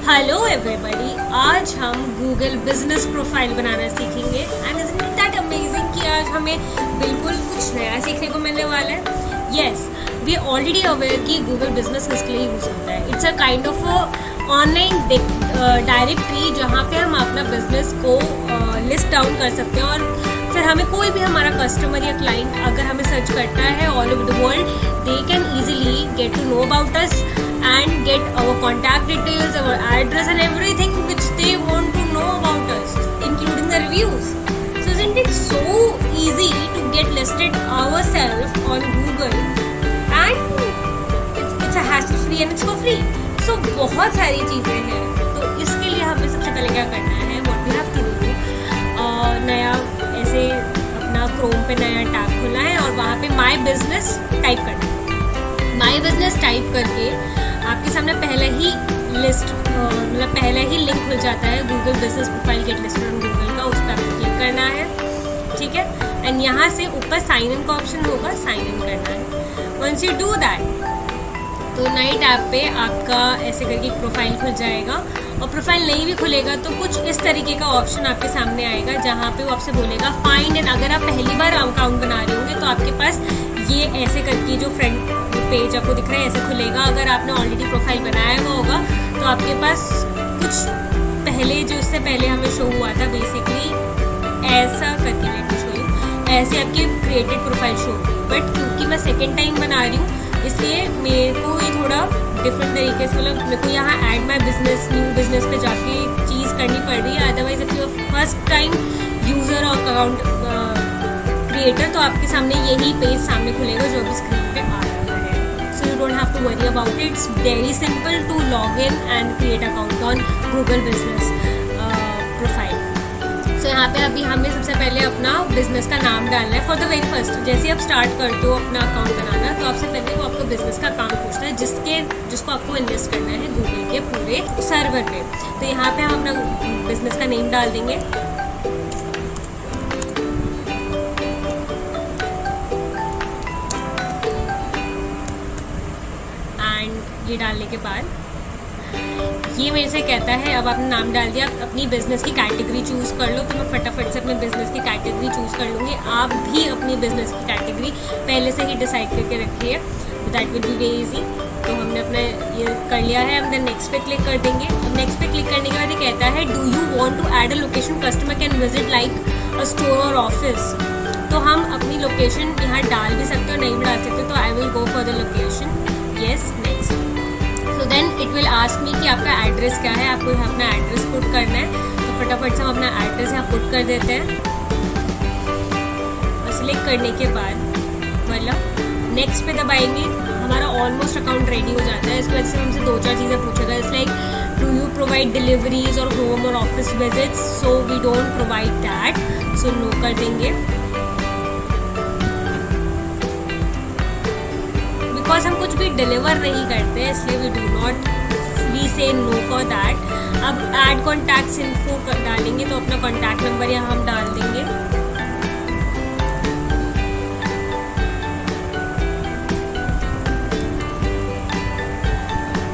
Hello everybody, आज हम Google business profile बनाना सीखेंगे and isn't it that amazing कि आज हमें बिल्कुल कुछ नया सीखने को मिलने वाला है। Yes, we are already aware कि गूगल बिजनेस किसके लिए यूज़ होता है। It's a kind of online directory जहाँ पे हम अपना बिजनेस को लिस्ट डाउन कर सकते हैं और फिर हमें कोई भी हमारा कस्टमर या क्लाइंट अगर हमें सर्च करता है all over the world, they can easily get to know about us and get our contact details, our address and everything which they want to know about us, including the reviews. So isn't it so easy to get listed ourselves on Google and it's a hassle free and it's for free. So बहुत सारी चीज़ें हैं, तो इसके लिए हमें सबसे पहले क्या करना है, what we have to do, नया ऐसे अपना क्रोम पे नया टैब खोलना है और वहाँ पे माई बिजनेस टाइप करना है। माई बिजनेस टाइप करके आपके सामने पहले ही लिस्ट मतलब पहले ही लिंक खुल जाता है Google business profile get listed on Google का, उस पर आपको क्लिक करना है, ठीक है। एंड यहाँ से ऊपर साइन इन का ऑप्शन होगा, साइन इन करना है। वंस यू डू दैट तो नई टैब पे आपका ऐसे करके एक प्रोफाइल खुल जाएगा और प्रोफाइल नहीं भी खुलेगा तो कुछ इस तरीके का ऑप्शन आपके सामने आएगा जहाँ पे वो आपसे बोलेगा फाइंड एंड। अगर आप पहली बार अकाउंट बना रहे होंगे तो आपके पास ये ऐसे करके जो फ्रंट पेज आपको दिख रहा है ऐसे खुलेगा। अगर आपने ऑलरेडी प्रोफाइल बनाया हुआ होगा तो आपके पास कुछ पहले जो इससे पहले हमें शो हुआ था बेसिकली ऐसा करके मैं शो हूँ, ऐसे आपकी क्रिएटेड प्रोफाइल शो होगी। बट क्योंकि मैं सेकेंड टाइम बना रही हूँ इसलिए मेरे को ये थोड़ा डिफरेंट तरीके से मतलब मेरे को यहाँ add my business new business पे जाके चीज़ करनी पड़ रही है। Otherwise if you first time user और अकाउंट क्रिएटर तो आपके सामने यही पेज सामने खुलेगा जो भी स्क्रीन पे आ रहा है। So you don't have to worry about it, it's very simple to log in and create account on Google business profile. So यहाँ पे अभी हमें सबसे पहले अपना बिजनेस का नाम डालना है फॉर द वेरी फर्स्ट। जैसे आप स्टार्ट करते हो अपना अकाउंट बनाना तो आपसे पहले वो आपको बिजनेस का अकाउंट पूछता है जिसको आपको इन्वेस्ट करना है गूगल के पूरे सर्वर पे। तो यहाँ पे हम अपना बिजनेस का नेम डाल देंगे। ये डालने के बाद ये मेरे से कहता है अब आपने नाम डाल दिया, अपनी बिजनेस की कैटेगरी चूज़ कर लो। तो मैं फटाफट से अपने बिजनेस की कैटेगरी चूज़ कर लूँगी। आप भी अपनी बिजनेस की कैटेगरी पहले से ही डिसाइड करके रखिए, that will be very easy. तो हमने अपना ये कर लिया है, हम देन नेक्स्ट पे क्लिक कर देंगे। नेक्स्ट पे क्लिक करने के बाद ये कहता है do you want to add a location customer can visit like a store और ऑफिस। तो हम अपनी लोकेशन यहाँ डाल भी सकते हो, नहीं भी डाल सकते। तो I will go for the location, yes next. तो then it will ask me कि आपका एड्रेस क्या है, आपको यहाँ अपना एड्रेस पुट करना है। तो फटाफट से हम अपना एड्रेस यहाँ पुट कर देते हैं और सिलेक्ट करने के बाद मतलब नेक्स्ट पे दबाएंगे, हमारा ऑलमोस्ट अकाउंट रेडी हो जाता है। इसकी वजह से हमसे 2-4 चीज़ें पूछेगा, it's like do you provide deliveries और होम और office visits. So we don't provide that, so no कर देंगे। बिकॉज हम कुछ भी डिलीवर नहीं करते इसलिए वी से नो फॉर दैट। अब ऐड कॉन्टैक्ट्स इन्फो डालेंगे तो अपना कॉन्टैक्ट नंबर यहाँ हम डाल देंगे।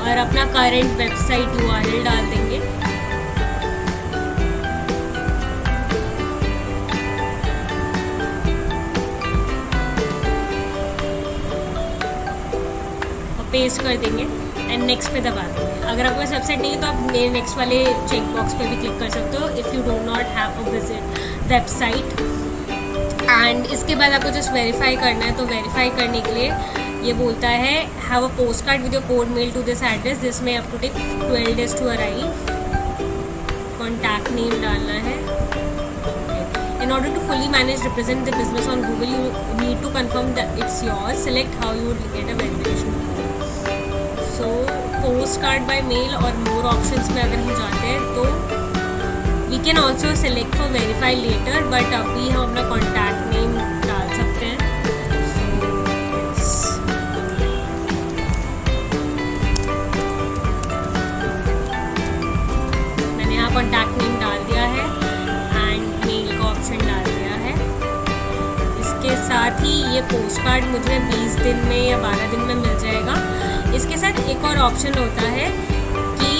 और अपना करंट वेबसाइट URL डाल देंगे। पेस्ट कर देंगे एंड नेक्स्ट पे दबा देंगे। अगर आपके पास वेबसाइट नहीं है तो आप मेरे नेक्स्ट वाले चेक बॉक्स पे भी क्लिक कर सकते हो if you do not have a visit website. And इसके बाद आपको जस्ट वेरीफाई करना है। तो वेरीफाई करने के लिए ये बोलता है have a post card with your code mail to this address जिसमें आपको take 12 days to arrive. Contact name डालना है। In order to fully manage represent the business on Google, you need to confirm that it's yours. Select how you would get a verification code. So postcard by mail और more options में अगर हम जाते हैं तो we can also select for verify later, but अभी हम अपना contact name डाल सकते हैं। मैंने यहाँ contact name डाल दिया है एंड मेल का ऑप्शन डाल दिया है। इसके साथ ही ये पोस्ट कार्ड मुझे 20 दिन में या 12 दिन में मिल जाएगा। इसके साथ एक और ऑप्शन होता है कि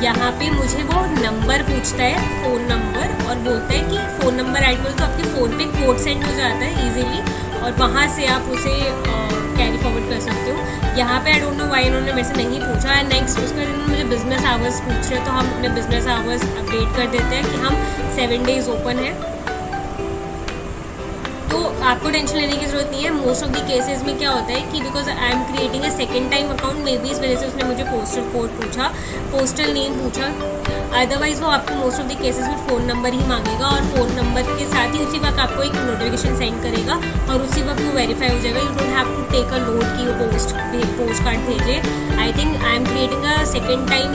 यहाँ पे मुझे वो नंबर पूछता है, फ़ोन नंबर, और बोलता है कि फ़ोन नंबर ऐड करो, तो आपके फ़ोन पे कोड सेंड हो जाता है इजीली, और वहाँ से आप उसे कैरी फॉरवर्ड कर सकते हो। यहाँ पे आई डोंट नो व्हाई इन्होंने मेरे से नहीं पूछा है। नेक्स्ट उसके बाद इन्होंने मुझे बिज़नेस आवर्स पूछ रहे हैं, तो हम अपने बिज़नेस आवर्स अपडेट कर देते हैं कि हम 7 डेज़ ओपन है। तो आपको टेंशन लेने की ज़रूरत नहीं है। मोस्ट ऑफ द केसेस में क्या होता है कि because I am creating a second time account, may be इस वजह से उसने मुझे पोस्टल कोड पूछा, पोस्टल नेम पूछा। अदरवाइज़ वो आपको मोस्ट ऑफ द केसेस में फ़ोन नंबर ही मांगेगा, और फ़ोन नंबर के साथ ही उसी वक्त आपको एक नोटिफिकेशन सेंड करेगा, और उसी वक्त वो वेरीफाई हो जाएगा। You don't have to take a load की वो पोस्ट कार्ड भेजे। I think I am creating a second time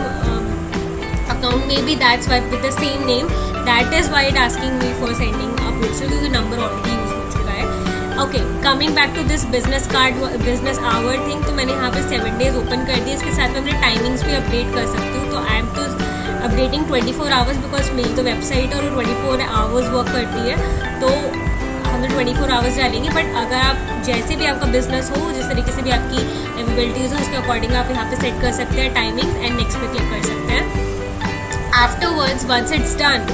account, maybe that's why with the same name, that is why it asking me for sending a postal, क्योंकि number already use हो चुका है। Okay, coming back to this business card, business hour thing, तो मैंने यहाँ पे 7 days open कर दिए। इसके साथ मैं अपने टाइमिंग्स भी अपडेट कर सकती हूँ। तो आई एम तो अपडेटिंग 24 आवर्स, बिकॉज मेरी तो वेबसाइट और 24 आवर्स वर्क करती है, तो हम 24 आवर्स डालेंगे। बट अगर आप जैसे भी आपका बिजनेस हो, जिस तरीके से भी आपकी एबिलिटीज़ हो, उसके अकॉर्डिंग आप यहाँ पे सेट कर सकते हैं टाइमिंग, एंड नेक्स्ट पे क्लिक कर सकते हैं। आफ्टरवर्ड्स वंस इट्स डन,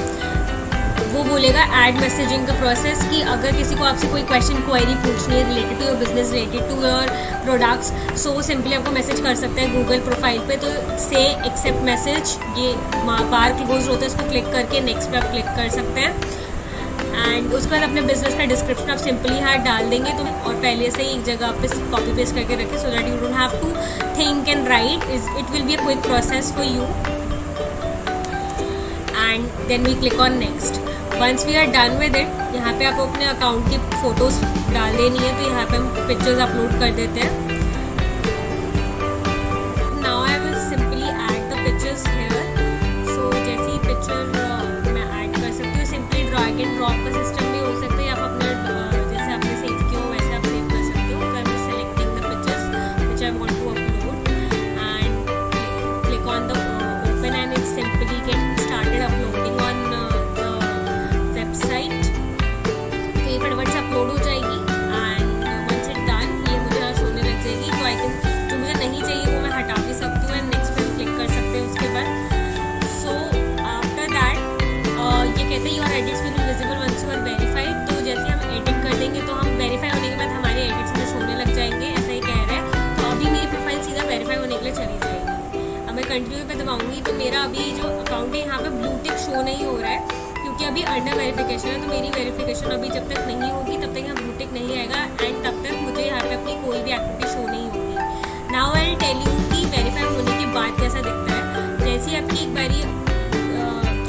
वो बोलेगा ऐड मैसेजिंग का प्रोसेस, कि अगर किसी को आपसे कोई क्वेश्चन क्वेरी पूछनी है related to your business, related to your products, so वो सिंपली आपको मैसेज कर सकते हैं गूगल प्रोफाइल पे। तो से एक्सेप्ट मैसेज, ये बार क्लोज होता है, इसको क्लिक करके नेक्स्ट पे आप क्लिक कर सकते हैं। एंड उसके बाद अपने बिजनेस का डिस्क्रिप्शन आप सिंपली यहाँ डाल देंगे, तो और पहले से ही एक जगह पे कॉपी पेस्ट करके रखें, so that you don't have to think and write, it will be a quick process for you. And then we click on next. Once we are done with it, यहाँ पे आपको अपने account की photos डाल देनी है, तो यहाँ पे हम पिक्चर्स अपलोड कर देते हैं। Now I will simply add the pictures here. So जैसी पिक्चर मैं ऐड कर सकती हूँ, सिंपली ड्रैग एंड ड्रॉप का सिस्टम भी हो सकता है, या आप अपने जैसे आपने सेव किया हो वैसे आप सेव कर सकते हो। तो I am selecting the pictures which I want to upload, and click on the open, and it simply get started uploading on website. तो ये फटाफट से अपलोड हो जाएगी, एंड वंस इट डन, ये मुझे यहाँ शोने लग जाएगी। तो आई कैन, जो मुझे नहीं चाहिए वो मैं हटा भी सकती हूँ, एंड नेक्स्ट पे क्लिक कर सकते हैं उसके बाद। सो आफ्टर दैट ये कहते हैं your edits will be visible once you are verified. तो जैसे हम एडिट कर देंगे, तो हम वेरीफाई होने के बाद हमारे एडिट्स में शोने लग जाएंगे, ऐसा ही कह रहा है। तो अभी मेरी प्रोफाइल सीधा वेरीफाई होने के लिए चली जाएगी। अब मैं कंटिन्यू पे दबाऊंगी, तो मेरा अभी जो अकाउंट है यहाँ पे ब्लू टिक शो नहीं हो रहा है, क्योंकि अभी अंडर वेरिफिकेशन है। तो मेरी वेरिफिकेशन अभी जब तक नहीं होगी तब तक यहाँ ब्लू टिक नहीं आएगा, एंड तब तक मुझे यहाँ पे अपनी कोई भी एक्टिविटी शो नहीं होगी। Now I will tell you कि वेरीफाई होने के बाद कैसा दिखता है। जैसे आपकी एक बारी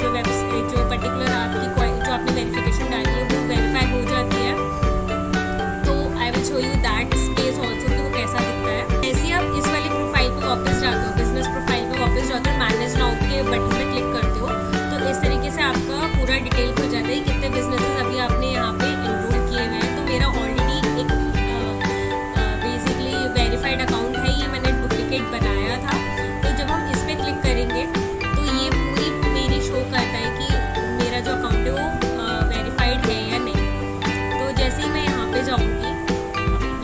जो वेबसाइट, जो पर्टिकुलर आपकी जो आपने वेरिफिकेशन डाली है वो वेरीफाई हो जाती है, तो I will show you that space also कि वो कैसा दिखता है। जैसे आप इस वाली प्रोफाइल पर वापस जाते हो, बिजनेस प्रोफाइल पर वापस जाते हो, मैनेज नाउ के बटन पे क्लिक करते हो, तो इस तरीके से आपका पूरा डिटेल हो जाता है कितने बिजनेसेस अभी आपने यहाँ पे इनरोल किए हुए हैं। तो मेरा ऑलरेडी एक बेसिकली वेरीफाइड अकाउंट है, ये मैंने डुप्लीकेट बनाया था। तो जब हम इस पर क्लिक करेंगे, तो ये पूरी मेरी शो करता है कि मेरा जो अकाउंट है वो वेरीफाइड है या नहीं। तो जैसे ही मैं यहाँ पे जाऊँगी,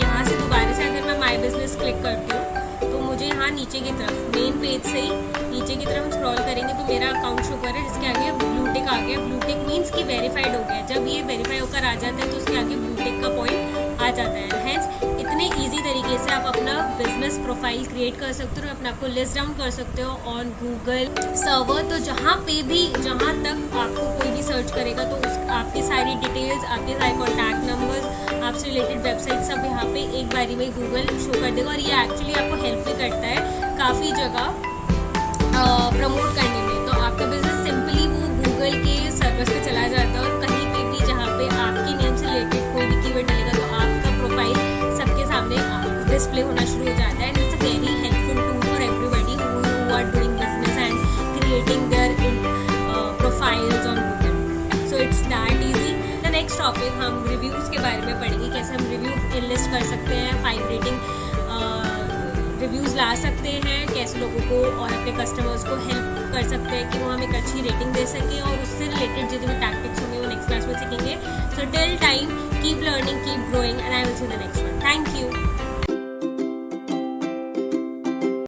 यहाँ से दोबारा से अगर मैं माई बिजनेस क्लिक करती हूँ, तो मुझे यहाँ नीचे की तरफ मेन पेज से ही नीचे की तरफ हम स्क्रॉल करेंगे, तो मेरा अकाउंट शो कर रहा है, जिसके आगे ब्लू टिक आ गया। ब्लू टिक मीन्स कि वेरीफाइड हो गया। जब ये वेरीफाई होकर आ जाता है, तो उसके आगे ब्लू टिक का पॉइंट आ जाता है। हैंस इतने ईजी तरीके से आप अपना बिजनेस प्रोफाइल क्रिएट कर सकते हो, अपने आप को लिस्ट डाउन कर सकते हो ऑन गूगल सर्वर। तो जहाँ पे भी, जहाँ तक आपको कोई भी सर्च करेगा, तो उस आपकी सारी डिटेल्स, आपके सारे कॉन्टैक्ट नंबर, आपसे रिलेटेड वेबसाइट सब यहाँ पे एक बारी में गूगल शो कर देगा। और ये एक्चुअली आपको हेल्प भी करता है काफ़ी जगह प्रमोट करने में। तो आपका बिजनेस सिंपली वो गूगल के सर्वर्स पे चला जाता है, और कहीं पे भी जहाँ पे आपके नेम से रिलेटेड कोई भी कीवर्ड डलेगा, तो आपका प्रोफाइल सबके सामने डिस्प्ले होना शुरू हो जाता है। And it's a very helpful tool for everybody who are doing business and creating their profiles on Google. So it's that easy. The next topic हम रिव्यूज़ के बारे में पढ़ेंगे, कैसे हम रिव्यू इनलिस्ट कर सकते हैं, 5 रेटिंग रिव्यूज़ ला सकते हैं, कैसे लोगों को और अपने कस्टमर्स को हेल्प कर सकते हैं कि वो हमें एक अच्छी रेटिंग दे सकें, और उससे रिलेटेड जितने भी टैक्टिक्स होंगे वो नेक्स्ट क्लास में सीखेंगे। So till time keep learning, keep growing, and I will see the next one. Thank you.